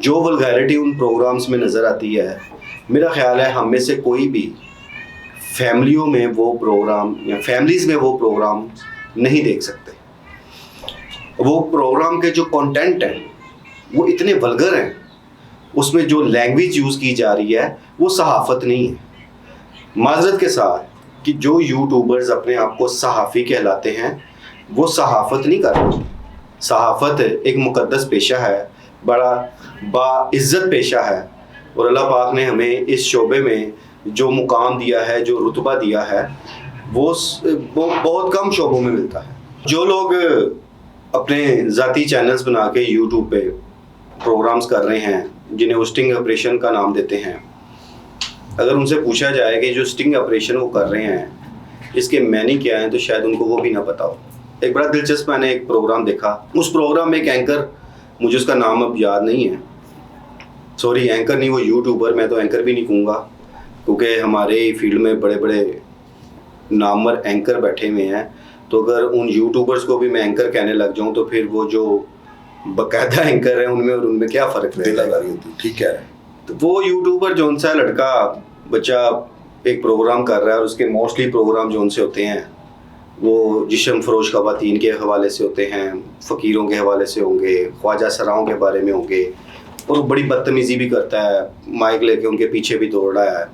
جو ولگیرٹی ان پروگرامز میں نظر آتی ہے، میرا خیال ہے ہم میں سے کوئی بھی فیملیوں میں وہ پروگرام یا فیملیز میں وہ پروگرام نہیں دیکھ سکتے. وہ پروگرام کے جو کنٹینٹ ہیں وہ اتنے ولگر ہیں، اس میں جو لینگویج یوز کی جا رہی ہے وہ صحافت نہیں ہے. معذرت کے ساتھ کہ جو یوٹیوبرز اپنے آپ کو صحافی کہلاتے ہیں وہ صحافت نہیں کر رہے. صحافت ایک مقدس پیشہ ہے، بڑا باعزت پیشہ ہے، اور اللہ پاک نے ہمیں اس شعبے میں جو مقام دیا ہے، جو رتبہ دیا ہے، وہ بہت کم شعبوں میں ملتا ہے. جو لوگ اپنے ذاتی چینلز بنا کے یوٹیوب پہ پروگرامز کر رہے ہیں جنہیں وہ اسٹنگ آپریشن کا نام دیتے ہیں، اگر ان سے پوچھا جائے کہ جو اسٹنگ آپریشن وہ کر رہے ہیں اس کے معنی کیا ہیں تو شاید ان کو وہ بھی نہ پتا ہو. ایک بڑا دلچسپ میں نے ایک پروگرام دیکھا، اس پروگرام میں ایک اینکر، مجھے اس کا نام اب یاد نہیں ہے، سوری اینکر نہیں، وہ یوٹیوبر، میں تو اینکر بھی نہیں کہوں گا کیونکہ ہمارے فیلڈ میں بڑے بڑے نامور اینکر بیٹھے ہوئے ہیں، تو اگر ان یوٹیوبرز کو بھی میں اینکر کہنے لگ جاؤں تو پھر وہ جو باقاعدہ اینکر ہیں ان میں اور ان میں کیا فرق رہے گا. ٹھیک ہے. تو وہ یوٹیوبر جو ان سا لڑکا بچہ ایک پروگرام کر رہا ہے، اور اس کے موسٹلی پروگرام جو ان سے ہوتے ہیں وہ جسم فروش خواتین کے حوالے سے ہوتے ہیں، فقیروں کے حوالے سے ہوں گے، خواجہ سراؤں کے بارے میں ہوں گے، اور وہ بڑی بدتمیزی بھی کرتا ہے، مائک لے کے ان کے پیچھے بھی دوڑ رہا ہے.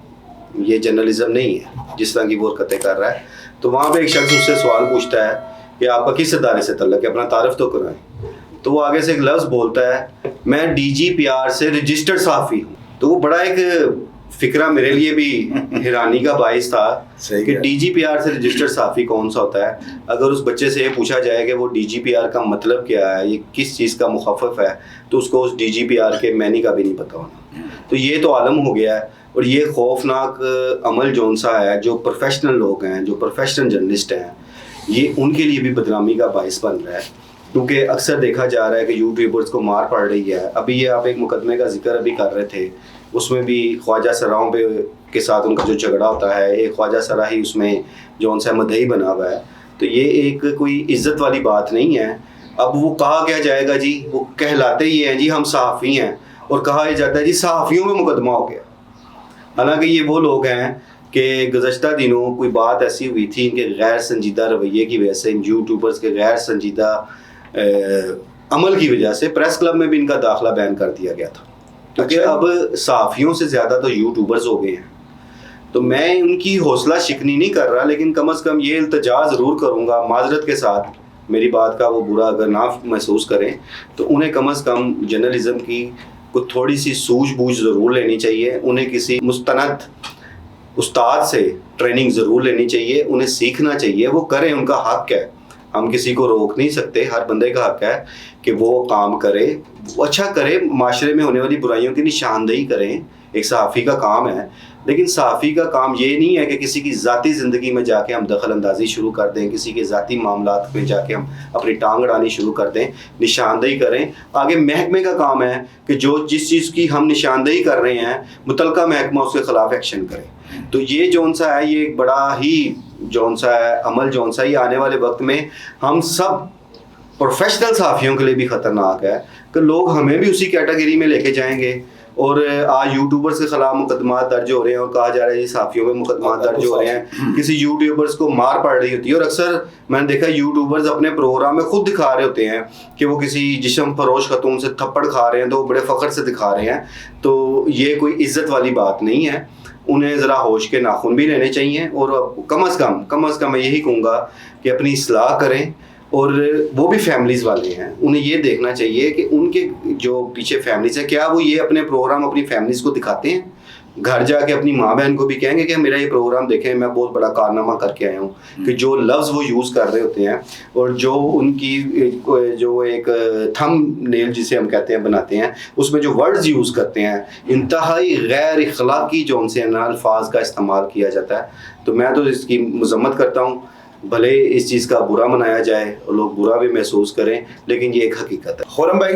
یہ جرنلزم نہیں ہے جس طرح کی وہ حرکتیں کر رہا ہے. تو وہاں پہ ایک شخص اس سے سوال پوچھتا ہے کہ آپ کا کس ادارے سے تعلق ہے، اپنا تعارف تو کرائیں. تو وہ آگے سے ایک لفظ بولتا ہے، میں DGPR سے رجسٹرڈ صحافی ہوں. تو وہ بڑا ایک فکرہ میرے لیے بھی حیرانی کا باعث تھا کہ DGPR سے رجسٹرڈ صحافی کون سا ہوتا ہے. اگر اس بچے سے یہ پوچھا جائے کہ وہ DGPR کا مطلب کیا ہے، یہ کس چیز کا مخفف ہے، تو اس کو اس DGPR کے معنی کا بھی نہیں پتہ ہونا. تو یہ تو عالم ہو گیا ہے. اور یہ خوفناک عمل جون سا ہے، جو پروفیشنل لوگ ہیں، جو پروفیشنل جرنلسٹ ہیں، یہ ان کے لیے بھی بدنامی کا باعث بن رہا ہے. کیونکہ اکثر دیکھا جا رہا ہے کہ یوٹیوبرز کو مار پڑ رہی ہے. ابھی یہ آپ ایک مقدمے کا ذکر ابھی کر رہے تھے، اس میں بھی خواجہ سراؤں پہ کے ساتھ ان کا جو جھگڑا ہوتا ہے، ایک خواجہ سرا ہی اس میں جون سا مدعی بنا ہوا ہے. تو یہ ایک کوئی عزت والی بات نہیں ہے. اب وہ کہا کیا جائے گا جی، وہ کہلاتے ہی ہیں جی ہم صحافی ہیں، اور کہا یہ جاتا ہے جی صحافیوں میں مقدمہ ہو گیا. حالانکہ یہ وہ لوگ ہیں کہ گزشتہ دنوں کوئی بات ایسی ہوئی تھی ان کے غیر سنجیدہ رویے کی وجہ سے، ان یوٹیوبرز کے غیر سنجیدہ عمل کی وجہ سے پریس کلب میں بھی ان کا داخلہ بین کر دیا گیا تھا. کیونکہ اب صحافیوں سے زیادہ تو یوٹیوبرز ہو گئے ہیں. تو میں ان کی حوصلہ شکنی نہیں کر رہا، لیکن کم از کم یہ التجا ضرور کروں گا، معذرت کے ساتھ، میری بات کا وہ برا اگر نہ محسوس کریں تو انہیں کم از کم جرنلزم کی کوئی تھوڑی سی سوجھ بوجھ ضرور لینی چاہیے. انہیں کسی مستند استاد سے ٹریننگ ضرور لینی چاہیے، انہیں سیکھنا چاہیے. وہ کریں، ان کا حق ہے، ہم کسی کو روک نہیں سکتے. ہر بندے کا حق ہے کہ وہ کام کرے، وہ اچھا کرے، معاشرے میں ہونے والی برائیوں کی نشاندہی کریں، ایک صحافی کا کام ہے. لیکن صحافی کا کام یہ نہیں ہے کہ کسی کی ذاتی زندگی میں جا کے ہم دخل اندازی شروع کر دیں، کسی کے ذاتی معاملات میں جا کے ہم اپنی ٹانگ اڑانی شروع کر دیں. نشاندہی کریں. آگے محکمے کا کام ہے کہ جو جس چیز کی ہم نشاندہی کر رہے ہیں متعلقہ محکمہ اس کے خلاف ایکشن کرے. تو یہ جون سا ہے، یہ ایک بڑا ہی جون سا ہے عمل، جون سا یہ آنے والے وقت میں ہم سب پروفیشنل صحافیوں کے لیے بھی خطرناک ہے کہ لوگ ہمیں بھی اسی کیٹیگری میں لے کے جائیں گے. اور آج یوٹیوبرز کے خلاف مقدمات درج ہو رہے ہیں اور کہا جا رہا ہے یہ صحافیوں میں مقدمات درج ہو رہے ہیں، کسی یوٹیوبرز کو مار پڑ رہی ہوتی ہے. اور اکثر میں نے دیکھا یوٹیوبرز اپنے پروگرام میں خود دکھا رہے ہوتے ہیں کہ وہ کسی جسم فروش خاتون سے تھپڑ کھا رہے ہیں تو وہ بڑے فخر سے دکھا رہے ہیں. تو یہ کوئی عزت والی بات نہیں ہے. انہیں ذرا ہوش کے ناخن بھی لینے چاہیے، اور کم از کم میں یہی کہوں گا کہ اپنی اصلاح کریں. اور وہ بھی فیملیز والے ہیں، انہیں یہ دیکھنا چاہیے کہ ان کے جو پیچھے فیملیز ہیں، کیا وہ یہ اپنے پروگرام اپنی فیملیز کو دکھاتے ہیں؟ گھر جا کے اپنی ماں بہن کو بھی کہیں گے کہ میرا یہ پروگرام دیکھیں، میں بہت بڑا کارنامہ کر کے آیا ہوں. کہ جو لفظ وہ یوز کر رہے ہوتے ہیں اور جو ان کی جو ایک تھم نیل جسے ہم کہتے ہیں بناتے ہیں، اس میں جو ورڈز یوز کرتے ہیں انتہائی غیر اخلاقی جو ان سے الفاظ کا استعمال کیا جاتا ہے. تو میں تو اس کی مذمت کرتا ہوں. بھلے اس چیز کا برا منایا جائے اور لوگ برا بھی محسوس کریں، لیکن یہ ایک حقیقت ہے. خرم بھائی،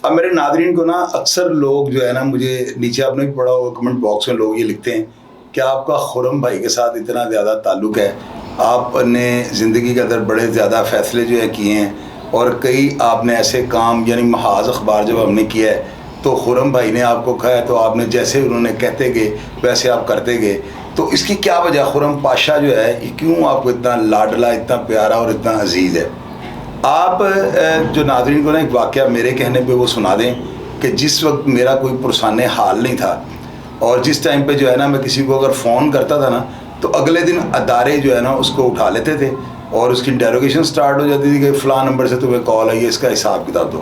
اب میرے ناظرین کو نا اکثر لوگ جو ہے نا، مجھے نیچے آپ نے بھی پڑھا ہوگا کمنٹ باکس میں لوگ یہ لکھتے ہیں کہ آپ کا خرم بھائی کے ساتھ اتنا زیادہ تعلق ہے، آپ نے زندگی کے اندر بڑے زیادہ فیصلے جو ہے کیے ہیں، اور کئی آپ نے ایسے کام یعنی محاذ اخبار جب ہم نے کیا ہے تو خرم بھائی نے آپ کو کھایا تو آپ نے جیسے انہوں نے کہتے گئے ویسے آپ کرتے گئے. تو اس کی کیا وجہ خرم پاشا جو ہے یہ کیوں آپ کو اتنا لاڈلا, اتنا پیارا اور اتنا عزیز ہے؟ آپ جو ناظرین کو نا ایک واقعہ میرے کہنے پہ وہ سنا دیں کہ جس وقت میرا کوئی پرسان حال نہیں تھا اور جس ٹائم پہ جو ہے نا میں کسی کو اگر فون کرتا تھا نا تو اگلے دن ادارے جو ہے نا اس کو اٹھا لیتے تھے اور اس کی انٹیروگیشن سٹارٹ ہو جاتی تھی کہ فلاں نمبر سے تمہیں کال آئی ہے, اس کا حساب کتاب دو.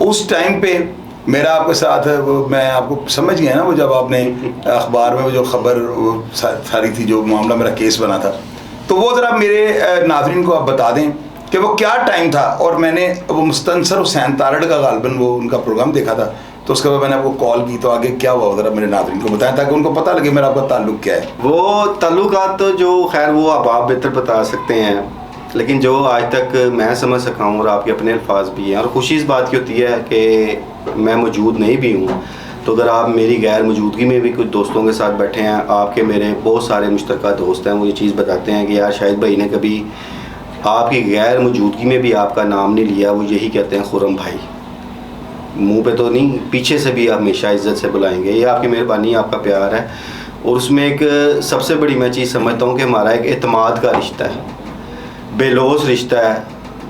اس ٹائم پہ میرا آپ کے ساتھ وہ میں آپ کو سمجھ گیا نا وہ جب آپ نے اخبار میں وہ جو خبر وہ ساری تھی جو معاملہ میرا کیس بنا تھا, تو وہ ذرا میرے ناظرین کو آپ بتا دیں کہ وہ کیا ٹائم تھا. اور میں نے وہ مستنصر حسین تارڑ کا غالباً وہ ان کا پروگرام دیکھا تھا, تو اس کے بعد میں نے آپ کو کال کی. تو آگے کیا ہوا ذرا میرے ناظرین کو بتائیں تاکہ ان کو پتہ لگے میرا آپ کا تعلق کیا ہے. وہ تعلقات تو جو خیر وہ آپ بہتر بتا سکتے ہیں, لیکن جو آج تک میں سمجھ سکا ہوں اور آپ کے اپنے الفاظ بھی ہیں, اور خوشی اس بات کی ہوتی ہے کہ میں موجود نہیں بھی ہوں, تو اگر آپ میری غیر موجودگی میں بھی کچھ دوستوں کے ساتھ بیٹھے ہیں, آپ کے میرے بہت سارے مشترکہ دوست ہیں, وہ یہ چیز بتاتے ہیں کہ یار شاہد بھائی نے کبھی آپ کی غیر موجودگی میں بھی آپ کا نام نہیں لیا, وہ یہی کہتے ہیں خرم بھائی. منہ پہ تو نہیں, پیچھے سے بھی ہمیشہ عزت سے بلائیں گے. یہ آپ کی مہربانی, آپ کا پیار ہے. اور اس میں ایک سب سے بڑی میں چیز سمجھتا ہوں کہ ہمارا ایک اعتماد کا رشتہ ہے, بے لوث رشتہ ہے,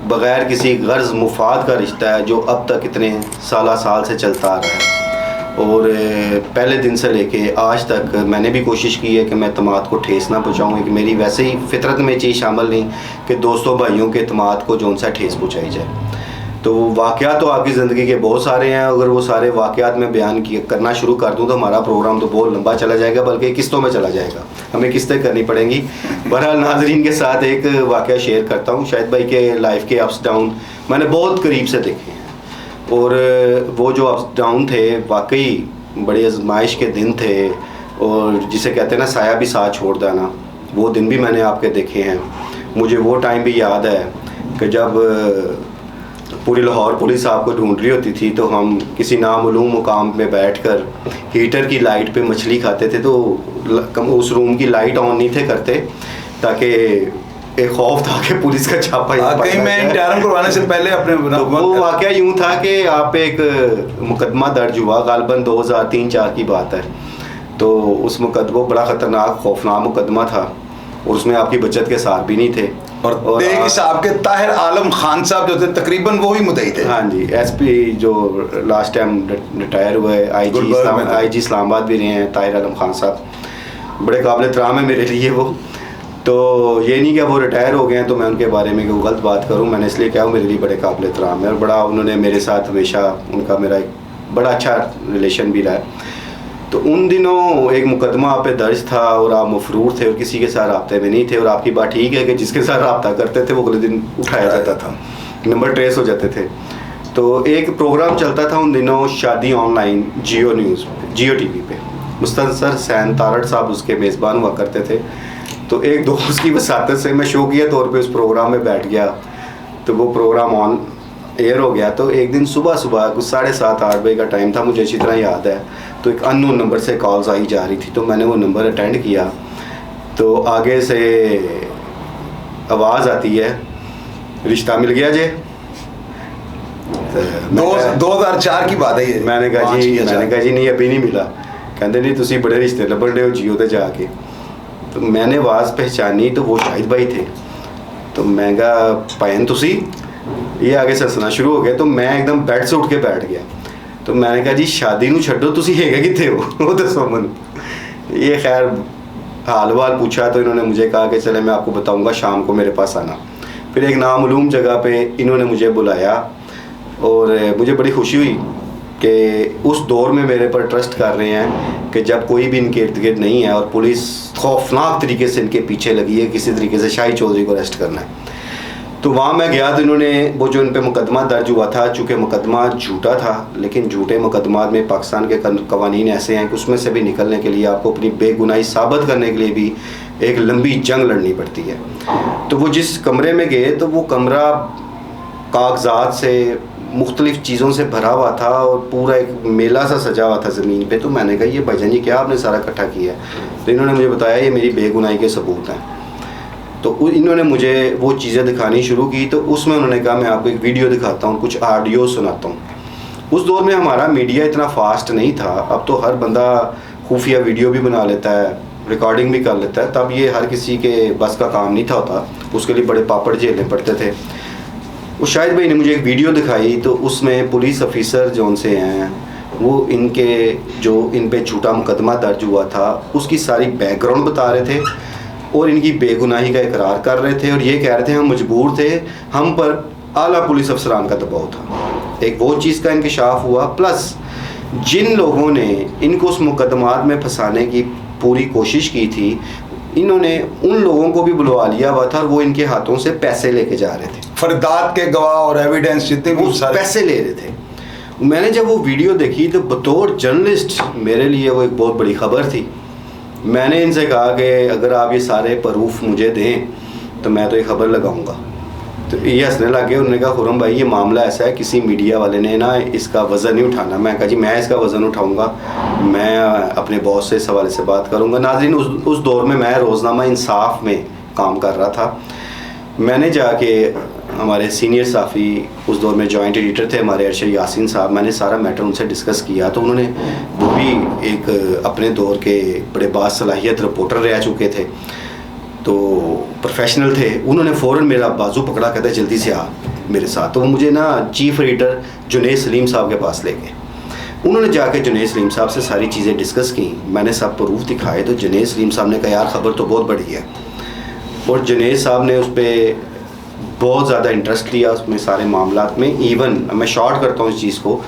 بغیر کسی غرض مفاد کا رشتہ ہے, جو اب تک اتنے سال سے چلتا آ رہا ہے. اور پہلے دن سے لے کے آج تک میں نے بھی کوشش کی ہے کہ میں اعتماد کو ٹھیس نہ پہنچاؤں, کہ میری ویسے ہی فطرت میں چیز شامل نہیں کہ دوستوں بھائیوں کے اعتماد کو جون سا ٹھیس پہنچائی جائے. تو واقعات تو آپ کی زندگی کے بہت سارے ہیں, اگر وہ سارے واقعات میں بیان کرنا شروع کر دوں تو ہمارا پروگرام تو بہت لمبا چلا جائے گا, بلکہ قسطوں میں چلا جائے گا, ہمیں قسطیں کرنی پڑیں گی. بہرحال ناظرین کے ساتھ ایک واقعہ شیئر کرتا ہوں. شاہد بھائی کے لائف کے اپس ڈاؤن میں نے بہت قریب سے دیکھے ہیں, اور وہ جو اپس ڈاؤن تھے واقعی بڑی آزمائش کے دن تھے, اور جسے کہتے ہیں نا سایہ بھی ساتھ چھوڑ دینا, وہ دن بھی میں نے آپ کے دیکھے ہیں. مجھے وہ ٹائم بھی یاد ہے کہ جب پوری لاہور پولیس آپ کو ڈھونڈ رہی ہوتی تھی, تو ہم کسی نامعلوم مقام پہ بیٹھ کر ہیٹر کی لائٹ پہ مچھلی کھاتے تھے. تو اس روم کی لائٹ آن نہیں تھے کرتے, تاکہ ایک خوف تھا کہ پولیس کا چھاپا میں انٹرن کروانے سے پہلے اپنے وہ واقعہ یوں تھا کہ آپ پہ ایک مقدمہ درج ہوا, غالباً 2003-4 کی بات ہے. تو اس مقدمہ بڑا خطرناک خوفناک مقدمہ تھا, اور اس میں آپ کی بچت کے ساتھ بھی نہیں تھے. اور صاحب کے طاہر عالم خان صاحب جو تھے تقریباً وہی مدعی تھے. ہاں جی, ایس پی جو لاسٹ ٹائم ریٹائر ہوئے, آئی جی اسلام آباد بھی رہے ہیں, طاہر عالم خان صاحب بڑے قابل احترام ہیں میرے لیے وہ. تو یہ نہیں کہ وہ ریٹائر ہو گئے ہیں تو میں ان کے بارے میں غلط بات کروں, میں نے اس لیے کہا وہ میرے لیے بڑے قابل احترام ہے, اور بڑا انہوں نے میرے ساتھ ہمیشہ ان کا میرا ایک بڑا اچھا ریلیشن بھی رہا ہے. تو ان دنوں ایک مقدمہ آپ پہ درج تھا اور آپ مفرور تھے اور کسی کے ساتھ رابطے میں نہیں تھے, اور آپ کی بات ٹھیک ہے کہ جس کے ساتھ رابطہ کرتے تھے وہ اگلے دن اٹھایا جاتا تھا, نمبر ٹریس ہو جاتے تھے. تو ایک پروگرام چلتا تھا ان دنوں شادی online, Geo news Geo TV وی پہ, مستنصر حسین تارڑ صاحب اس کے میزبان ہوا کرتے تھے. تو ایک دوست کی وساطت سے میں شوقیہ طور پہ اس پروگرام میں بیٹھ گیا, تو وہ پروگرام آن ایئر ہو گیا. تو ایک دن صبح کچھ 7:30-8 بجے کا ٹائم تھا, مجھے اچھی طرح یاد ہے. تو ایک ان نون نمبر سے کالز آئی جا رہی تھی, تو میں نے وہ نمبر اٹینڈ کیا. تو آگے سے آواز آتی ہے, رشتہ مل گیا جی. 2004 کی بات ہے یہ. میں نے کہا جی نہیں ابھی نہیں ملا. کہتے نہیں تسی بڑے رشتے لبن رہے ہو جیو تے جا کے. تو میں نے آواز پہچانی تو وہ شاہد بھائی تھے. تو میں کہا پائن تسی, یہ آگے سے ہنسنا شروع ہو گیا. تو میں ایک دم بیڈ سے اٹھ کے بیٹھ گیا. تو میں نے کہا جی شادی نو چھڈو, تسی ہے کتنے ہو, وہ دسو من. یہ خیر حال وال پوچھا تو انہوں نے مجھے کہا کہ چلے میں آپ کو بتاؤں گا, شام کو میرے پاس آنا. پھر ایک نامعلوم جگہ پہ انہوں نے مجھے بلایا, اور مجھے بڑی خوشی ہوئی کہ اس دور میں میرے پر ٹرسٹ کر رہے ہیں کہ جب کوئی بھی ان کے ارد گرد نہیں ہے اور پولیس خوفناک طریقے سے ان کے پیچھے لگی ہے کسی طریقے سے شاہی چودھری کو اریسٹ کرنا ہے. تو وہاں میں گیا تو انہوں نے وہ جو ان پہ مقدمہ درج ہوا تھا, چونکہ مقدمہ جھوٹا تھا, لیکن جھوٹے مقدمات میں پاکستان کے قوانین ایسے ہیں کہ اس میں سے بھی نکلنے کے لیے آپ کو اپنی بے گناہی ثابت کرنے کے لیے بھی ایک لمبی جنگ لڑنی پڑتی ہے. تو وہ جس کمرے میں گئے تو وہ کمرہ کاغذات سے مختلف چیزوں سے بھرا ہوا تھا اور پورا ایک میلہ سا سجا ہوا تھا زمین پہ. تو میں نے کہا یہ بھائی جان جی کیا آپ نے سارا اکٹھا کیا ہے؟ تو انہوں نے مجھے بتایا یہ میری بے گناہی کے ثبوت ہیں. تو انہوں نے مجھے وہ چیزیں دکھانی شروع کی. تو اس میں انہوں نے کہا میں آپ کو ایک ویڈیو دکھاتا ہوں, کچھ آڈیو سناتا ہوں. اس دور میں ہمارا میڈیا اتنا فاسٹ نہیں تھا. اب تو ہر بندہ خفیہ ویڈیو بھی بنا لیتا ہے, ریکارڈنگ بھی کر لیتا ہے. تب یہ ہر کسی کے بس کا کام نہیں تھا ہوتا, اس کے لیے بڑے پاپڑ جھیلنے پڑتے تھے. وہ شاہد بھائی نے مجھے ایک ویڈیو دکھائی, تو اس میں پولیس آفیسر جو ان سے ہیں وہ ان پہ جھوٹا مقدمہ درج ہوا تھا اس کی ساری بیک گراؤنڈ بتا رہے تھے, اور ان کی بے گناہی کا اقرار کر رہے تھے, اور یہ کہہ رہے تھے ہم مجبور تھے, ہم پر اعلیٰ پولیس افسران کا دباؤ تھا. ایک وہ چیز کا انکشاف ہوا. پلس جن لوگوں نے ان کو اس مقدمات میں پھنسانے کی پوری کوشش کی تھی, انہوں نے ان لوگوں کو بھی بلوا لیا ہوا تھا, اور وہ ان کے ہاتھوں سے پیسے لے کے جا رہے تھے. فردات کے گواہ اور ایویڈنس جتنے بھی پیسے لے رہے تھے. میں نے جب وہ ویڈیو دیکھی تو بطور جرنلسٹ میرے لیے وہ ایک بہت بڑی خبر تھی. میں نے ان سے کہا کہ اگر آپ یہ سارے پروف مجھے دیں تو میں تو یہ خبر لگاؤں گا. تو یہ ہنسنے لگے. انہوں نے کہا خرم بھائی یہ معاملہ ایسا ہے, کسی میڈیا والے نے نا اس کا وزن نہیں اٹھانا. میں کہا جی میں اس کا وزن اٹھاؤں گا, میں اپنے باس سے اس حوالے سے بات کروں گا. ناظرین اس دور میں روزنامہ انصاف میں کام کر رہا تھا. میں نے جا کے ہمارے سینئر صحافی اس دور میں جوائنٹ ایڈیٹر تھے ہمارے ارشد یاسین صاحب, میں نے سارا میٹر ان سے ڈسکس کیا. تو انہوں نے, وہ بھی ایک اپنے دور کے بڑے باصلاحیت رپورٹر رہ چکے تھے, تو پروفیشنل تھے. انہوں نے فوراً میرا بازو پکڑا, کہتا ہے جلدی سے آ میرے ساتھ. تو وہ مجھے نا چیف ایڈیٹر جنید سلیم صاحب کے پاس لے گئے. انہوں نے جا کے جنید سلیم صاحب سے ساری چیزیں ڈسکس کی. میں نے سب پروف دکھائے. تو جنید سلیم صاحب نے کہا یار خبر تو بہت بڑی ہے, اور جنید صاحب نے اس پہ بہت زیادہ انٹرسٹ لیا اس میں سارے معاملات میں. ایون میں شارٹ کرتا ہوں اس چیز کو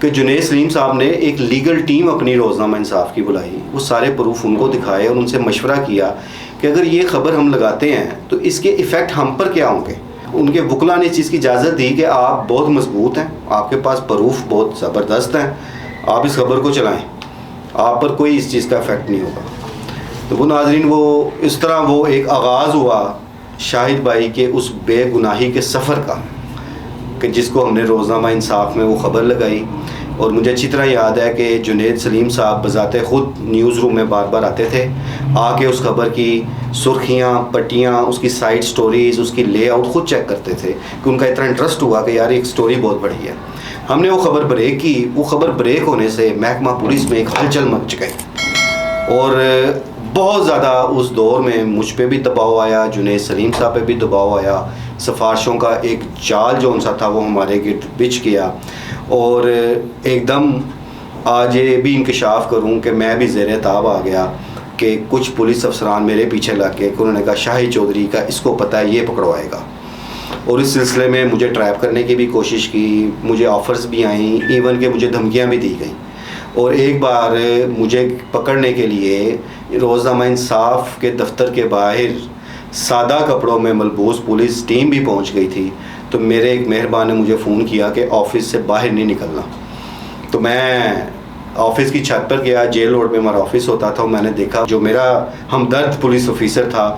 کہ جنید سلیم صاحب نے ایک لیگل ٹیم اپنی روزنامہ انصاف کی بلائی, وہ سارے پروف ان کو دکھائے, اور ان سے مشورہ کیا کہ اگر یہ خبر ہم لگاتے ہیں تو اس کے ایفیکٹ ہم پر کیا ہوں گے. ان کے وکلا نے اس چیز کی اجازت دی کہ آپ بہت مضبوط ہیں, آپ کے پاس پروف بہت زبردست ہیں, آپ اس خبر کو چلائیں, آپ پر کوئی اس چیز کا افیکٹ نہیں ہوگا. تو وہ ناظرین وہ اس طرح وہ ایک آغاز ہوا شاہد بھائی کے اس بے گناہی کے سفر کا, کہ جس کو ہم نے روزنامہ انصاف میں وہ خبر لگائی. اور مجھے اچھی طرح یاد ہے کہ جنید سلیم صاحب بذات خود نیوز روم میں بار بار آتے تھے, آ کے اس خبر کی سرخیاں, پٹیاں, اس کی سائڈ سٹوریز, اس کی لے آؤٹ خود چیک کرتے تھے, کہ ان کا اتنا انٹرسٹ ہوا کہ یار ایک سٹوری بہت بڑی ہے. ہم نے وہ خبر بریک کی. وہ خبر بریک ہونے سے محکمہ پولیس میں ایک ہلچل مچ گئی, اور بہت زیادہ اس دور میں مجھ پہ بھی دباؤ آیا, جنید سلیم صاحب پہ بھی دباؤ آیا. سفارشوں کا ایک جال جو ان سا تھا وہ ہمارے گرد بچھ گیا, اور ایک دم آج یہ بھی انکشاف کروں کہ میں بھی زیر تاب آ گیا کہ کچھ پولیس افسران میرے پیچھے لگ کے انہوں نے کہا شاہد چودھری کا اس کو پتہ ہے یہ پکڑوائے گا. اور اس سلسلے میں مجھے ٹریپ کرنے کی بھی کوشش کی, مجھے آفرز بھی آئیں, ایون کہ مجھے دھمکیاں بھی دی گئیں. اور ایک بار مجھے پکڑنے کے لیے روزنامہ انصاف کے دفتر کے باہر سادہ کپڑوں میں ملبوس پولیس ٹیم بھی پہنچ گئی تھی. تو میرے ایک مہربان نے مجھے فون کیا کہ آفس سے باہر نہیں نکلنا. تو میں آفس کی چھت پر گیا, جیل روڈ میں ہمارا آفس ہوتا تھا. میں نے دیکھا جو میرا ہمدرد پولیس آفیسر تھا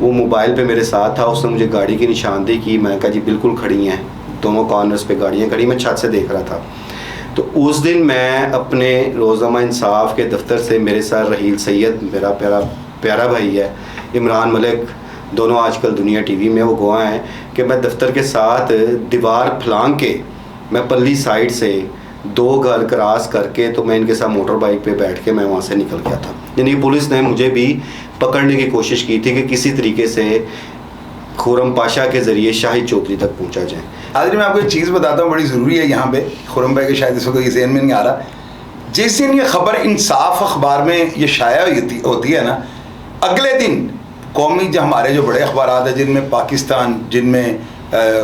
وہ موبائل پہ میرے ساتھ تھا, اس نے مجھے گاڑی کی نشاندہی کی. میں نے کہا جی بالکل کھڑی ہیں, دونوں کارنرز پہ گاڑیاں کھڑی, میں چھت سے دیکھ رہا تھا. تو اس دن میں اپنے روزنامہ انصاف کے دفتر سے میرے ساتھ رحیل سید میرا پیارا بھائی ہے, عمران ملک, دونوں آج کل دنیا ٹی وی میں وہ گواہ ہیں کہ میں دفتر کے ساتھ دیوار پھلانگ کے میں پلی سائڈ سے 2 گھر کراس کر کے تو میں ان کے ساتھ موٹر بائک پہ بیٹھ کے میں وہاں سے نکل گیا تھا. یعنی پولیس نے مجھے بھی پکڑنے کی کوشش کی تھی کہ کسی طریقے سے خرم پاشا کے ذریعے شاہد چودھری تک پہنچا جائے. آج میں آپ کو ایک چیز بتاتا ہوں بڑی ضروری ہے یہاں پہ, خرم بھائی کے شاید اس وقت یہ ذہن میں نہیں آ رہا. جس دن یہ خبر انصاف اخبار میں یہ شائع ہوتی ہے نا, اگلے دن قومی جو ہمارے جو بڑے اخبارات ہیں جن میں پاکستان, جن میں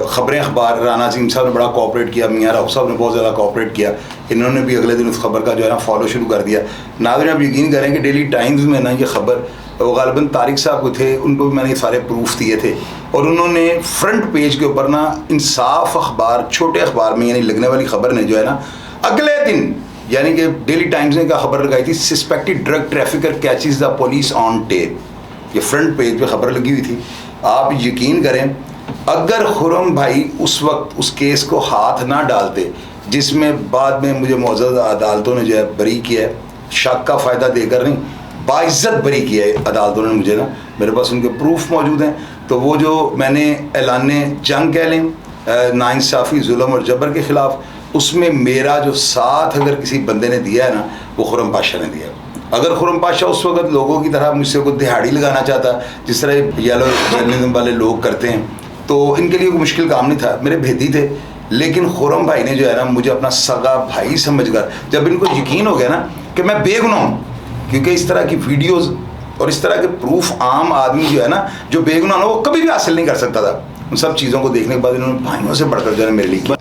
خبریں اخبار, رانا عظیم صاحب نے بڑا کوآپریٹ کیا, میاں راؤ صاحب نے بہت زیادہ کوآپریٹ کیا, انہوں نے بھی اگلے دن اس خبر کا جو ہے نا فالو شروع کر دیا. ناظرین آپ یقین کریں کہ ڈیلی ٹائمز میں نا یہ خبر, وہ غالباً طارق صاحب کو تھے, ان کو بھی میں نے سارے پروف دیے تھے, اور انہوں نے فرنٹ پیج کے اوپر نا انصاف اخبار چھوٹے اخبار میں یعنی لگنے والی خبر نے جو ہے نا اگلے دن یعنی کہ ڈیلی ٹائمز نے کیا خبر لگائی تھی, suspected drug trafficker catches the police on tape. یہ فرنٹ پیج پہ خبر لگی ہوئی تھی. آپ یقین کریں اگر خرم بھائی اس وقت اس کیس کو ہاتھ نہ ڈالتے, جس میں بعد میں مجھے معزز عدالتوں نے جو ہے بری کیا ہے, شک کا فائدہ دے کر نہیں, باعزت بری کیا ہے عدالتوں نے مجھے نا, میرے پاس ان کے پروف موجود ہیں. تو وہ جو میں نے اعلان جنگ کہہ لیں ناانصافی, ظلم اور جبر کے خلاف, اس میں میرا جو ساتھ اگر کسی بندے نے دیا ہے نا وہ خرم پاشا نے دیا. اگر خرم پاشا اس وقت لوگوں کی طرح مجھ سے کوئی دہاڑی لگانا چاہتا جس طرح یلو جرنلزم والے لوگ کرتے ہیں تو ان کے لیے کوئی مشکل کام نہیں تھا, میرے بھیتی تھے. لیکن خرم بھائی نے جو ہے نا مجھے اپنا سگا بھائی سمجھ کر, جب ان کو یقین ہو گیا نا کہ میں بے گناہ ہوں, کیونکہ اس طرح کی ویڈیوز اور اس طرح کے پروف عام آدمی جو ہے نا جو بے گناہ ہو وہ کبھی بھی حاصل نہیں کر سکتا تھا, ان سب چیزوں کو دیکھنے کے بعد انہوں نے بھائیوں سے بڑھ کر جو ہے میرے لیے